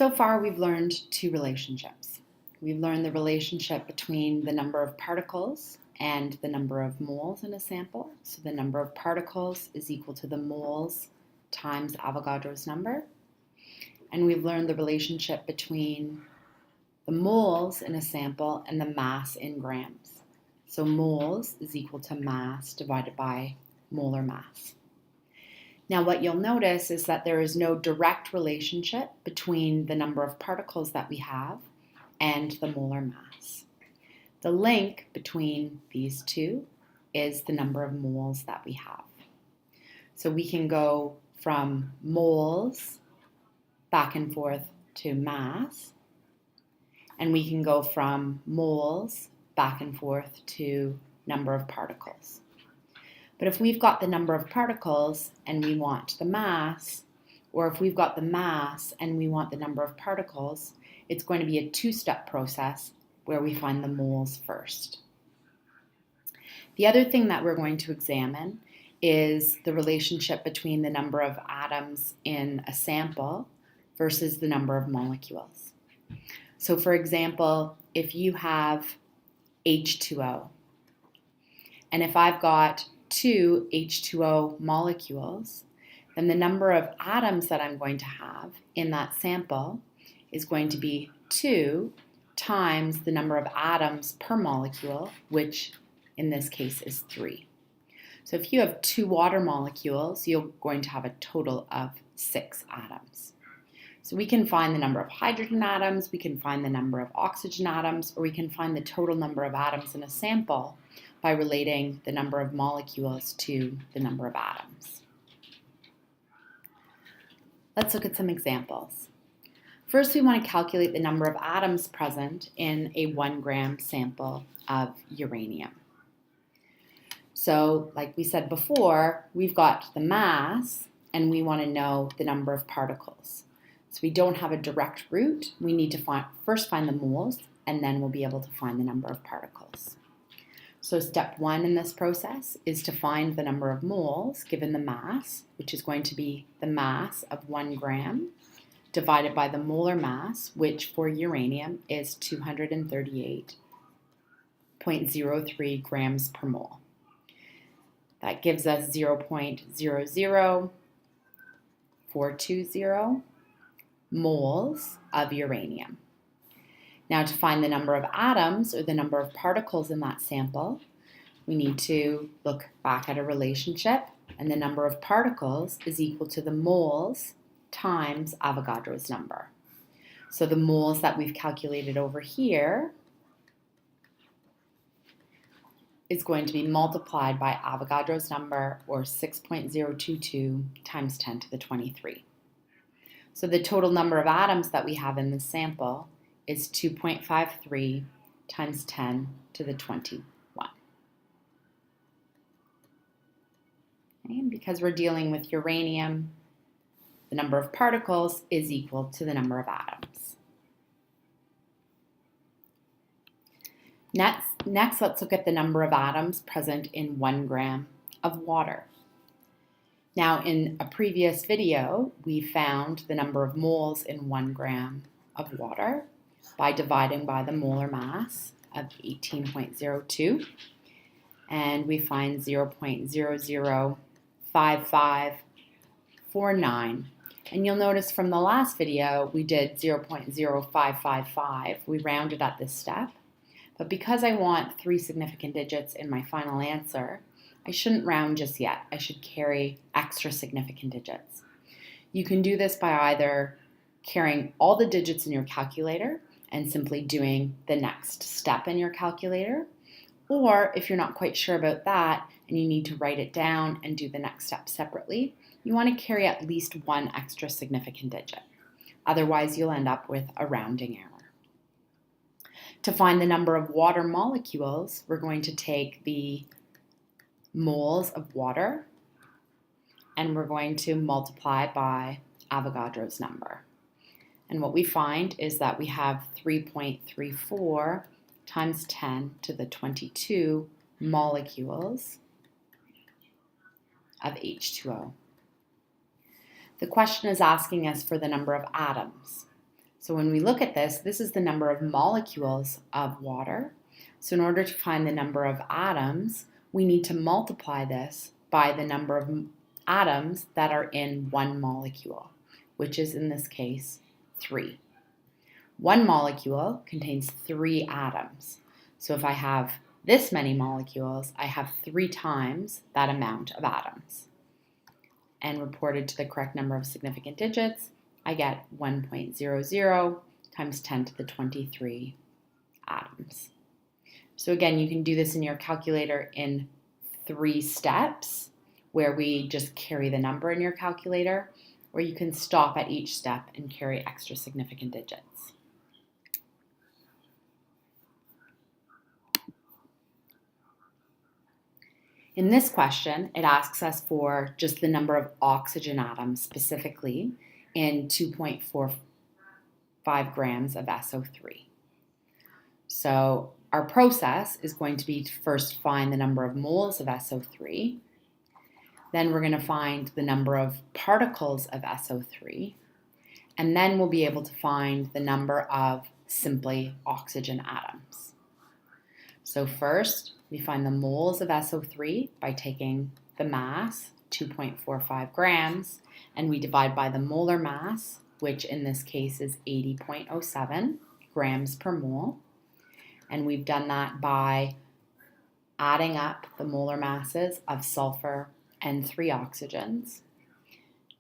So far, we've learned two relationships. We've learned the relationship between the number of particles and the number of moles in a sample. So the number of particles is equal to the moles times Avogadro's number. And we've learned the relationship between the moles in a sample and the mass in grams. So moles is equal to mass divided by molar mass. Now what you'll notice is that there is no direct relationship between the number of particles that we have and the molar mass. The link between these two is the number of moles that we have. So we can go from moles back and forth to mass, and we can go from moles back and forth to number of particles. But if we've got the number of particles and we want the mass, or if we've got the mass and we want the number of particles, it's going to be a two-step process where we find the moles first. The other thing that we're going to examine is the relationship between the number of atoms in a sample versus the number of molecules. So for example, if you have H2O, and if I've got two H2O molecules, then the number of atoms that I'm going to have in that sample is going to be 2 times the number of atoms per molecule, which in this case is 3. So if you have 2 water molecules, you're going to have a total of 6 atoms. So we can find the number of hydrogen atoms, we can find the number of oxygen atoms, or we can find the total number of atoms in a sample by relating the number of molecules to the number of atoms. Let's look at some examples. First, we want to calculate the number of atoms present in a 1 gram sample of uranium. So, like we said before, we've got the mass and we want to know the number of particles. So we don't have a direct route. We need to first find the moles, and then we'll be able to find the number of particles. So step 1 in this process is to find the number of moles given the mass, which is going to be the mass of 1 gram divided by the molar mass, which for uranium is 238.03 grams per mole. That gives us 0.00420 moles of uranium. Now to find the number of atoms, or the number of particles in that sample, we need to look back at a relationship, and the number of particles is equal to the moles times Avogadro's number. So the moles that we've calculated over here is going to be multiplied by Avogadro's number, or 6.022 times 10 to the 23. So the total number of atoms that we have in this sample is 2.53 times 10 to the 21. Okay, and because we're dealing with uranium, the number of particles is equal to the number of atoms. Next, let's look at the number of atoms present in 1 gram of water. Now, in a previous video, we found the number of moles in 1 gram of water by dividing by the molar mass of 18.02, and we find 0.005549. And you'll notice from the last video, we did 0.0555. We rounded at this step, but because I want 3 significant digits in my final answer, I shouldn't round just yet. I should carry extra significant digits. You can do this by either carrying all the digits in your calculator and simply doing the next step in your calculator, or if you're not quite sure about that and you need to write it down and do the next step separately, you want to carry at least 1 extra significant digit. Otherwise, you'll end up with a rounding error. To find the number of water molecules, we're going to take the moles of water, and we're going to multiply by Avogadro's number. And what we find is that we have 3.34 times 10 to the 22 molecules of H2O. The question is asking us for the number of atoms. So when we look at this, this is the number of molecules of water. So in order to find the number of atoms, we need to multiply this by the number of atoms that are in one molecule, which is in this case 3. One molecule contains 3 atoms. So if I have this many molecules, I have 3 times that amount of atoms. And reported to the correct number of significant digits, I get 1.00 times 10 to the 23 atoms. So again, you can do this in your calculator in 3 steps, where we just carry the number in your calculator, or you can stop at each step and carry extra significant digits. In this question, it asks us for just the number of oxygen atoms specifically in 2.45 grams of SO3. So our process is going to be to first find the number of moles of SO3. Then we're going to find the number of particles of SO3. And then we'll be able to find the number of simply oxygen atoms. So first, we find the moles of SO3 by taking the mass, 2.45 grams, and we divide by the molar mass, which in this case is 80.07 grams per mole. And we've done that by adding up the molar masses of sulfur and 3 oxygens.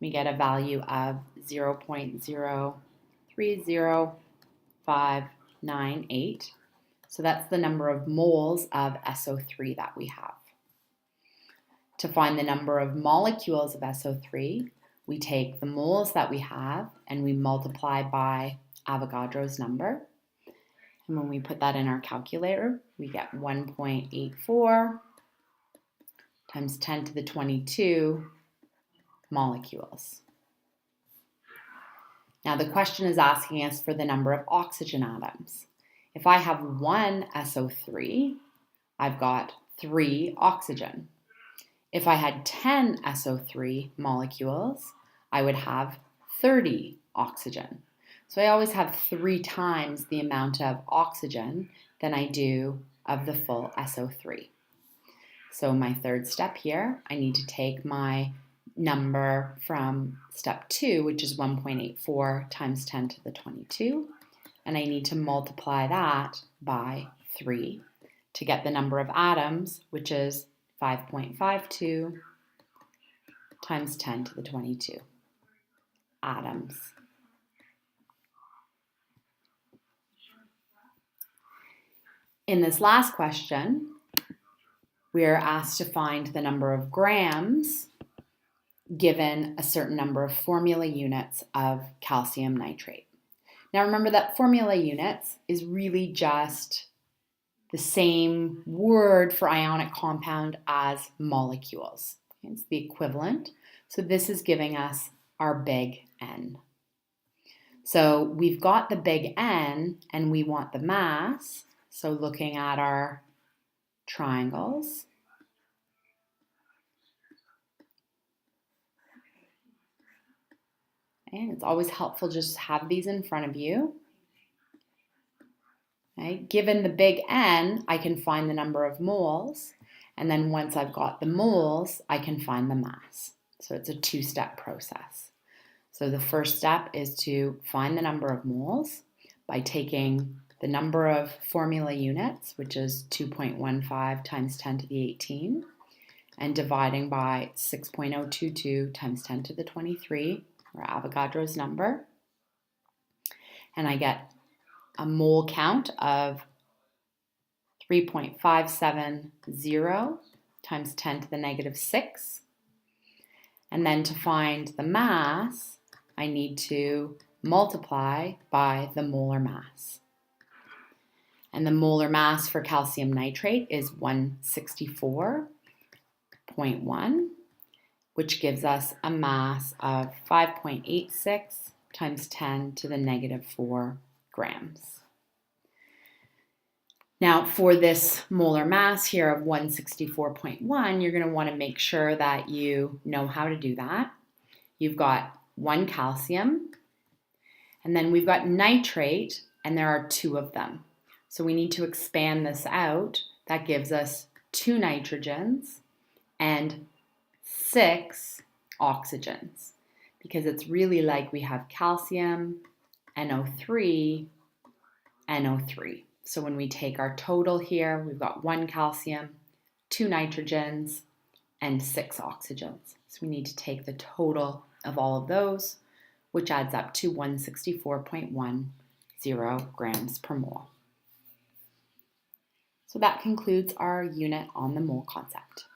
We get a value of 0.030598. So that's the number of moles of SO3 that we have. To find the number of molecules of SO3, we take the moles that we have and we multiply by Avogadro's number. And when we put that in our calculator, we get 1.84 times 10 to the 22 molecules. Now the question is asking us for the number of oxygen atoms. If I have 1 SO3, I've got 3 oxygen. If I had 10 SO3 molecules, I would have 30 oxygen. So I always have 3 times the amount of oxygen than I do of the full SO3. So my third step here, I need to take my number from step 2, which is 1.84 times 10 to the 22, and I need to multiply that by 3 to get the number of atoms, which is 5.52 times 10 to the 22 atoms. In this last question, we are asked to find the number of grams given a certain number of formula units of calcium nitrate. Now remember that formula units is really just the same word for ionic compound as molecules. It's the equivalent. So this is giving us our big N. So we've got the big N and we want the mass. So looking at our triangles, and it's always helpful just to have these in front of you. Okay. Given the big N, I can find the number of moles, and then once I've got the moles, I can find the mass. So it's a 2-step process. So the first step is to find the number of moles by taking the number of formula units, which is 2.15 times 10 to the 18, and dividing by 6.022 times 10 to the 23, or Avogadro's number. And I get a mole count of 3.570 times 10 to the negative 6. And then to find the mass, I need to multiply by the molar mass. And the molar mass for calcium nitrate is 164.1, which gives us a mass of 5.86 times 10 to the negative 4 grams. Now for this molar mass here of 164.1, you're going to want to make sure that you know how to do that. You've got 1 calcium, And then we've got nitrate, and there are 2 of them. So we need to expand this out. That gives us 2 nitrogens and 6 oxygens, because it's really like we have calcium, NO3, NO3. So when we take our total here, we've got 1 calcium, 2 nitrogens, and 6 oxygens. So we need to take the total of all of those, which adds up to 164.10 grams per mole. So that concludes our unit on the mole concept.